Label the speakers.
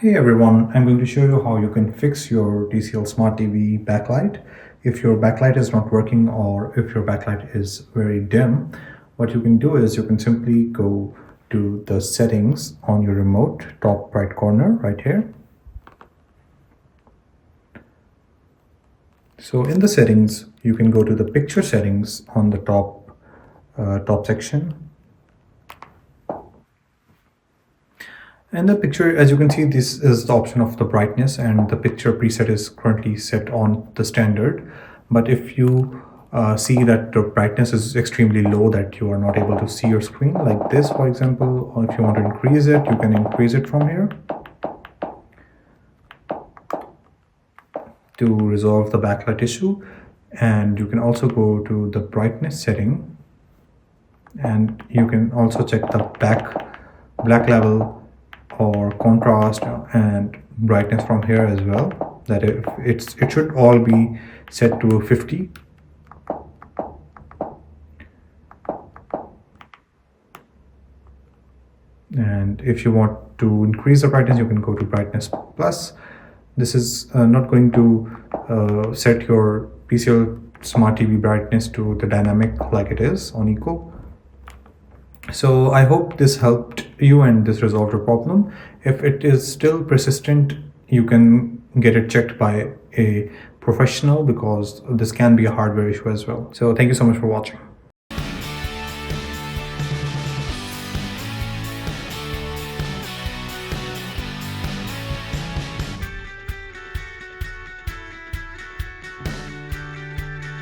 Speaker 1: Hey everyone, I'm going to show you how you can fix your TCL Smart TV backlight. If your backlight is not working or if your backlight is very dim, what you can do is you can simply go to the settings on your remote, top right corner right here. So in the settings, you can go to the picture settings on the top section. And the picture, as you can see, this is the option of the brightness, and the picture preset is currently set on the standard. But if you see that the brightness is extremely low, that you are not able to see your screen like this, for example, or if you want to increase it, you can increase it from here to resolve the backlight issue. And you can also go to the brightness setting, and you can also check the black level or contrast and brightness from here as well, that it should all be set to 50. And if you want to increase the brightness, you can go to brightness plus. This is not going to set your TCL Smart TV brightness to the dynamic like it is on eco. So I hope this helped you and this resolved your problem. If it is still persistent, you can get it checked by a professional, because this can be a hardware issue as well. So thank you so much for watching.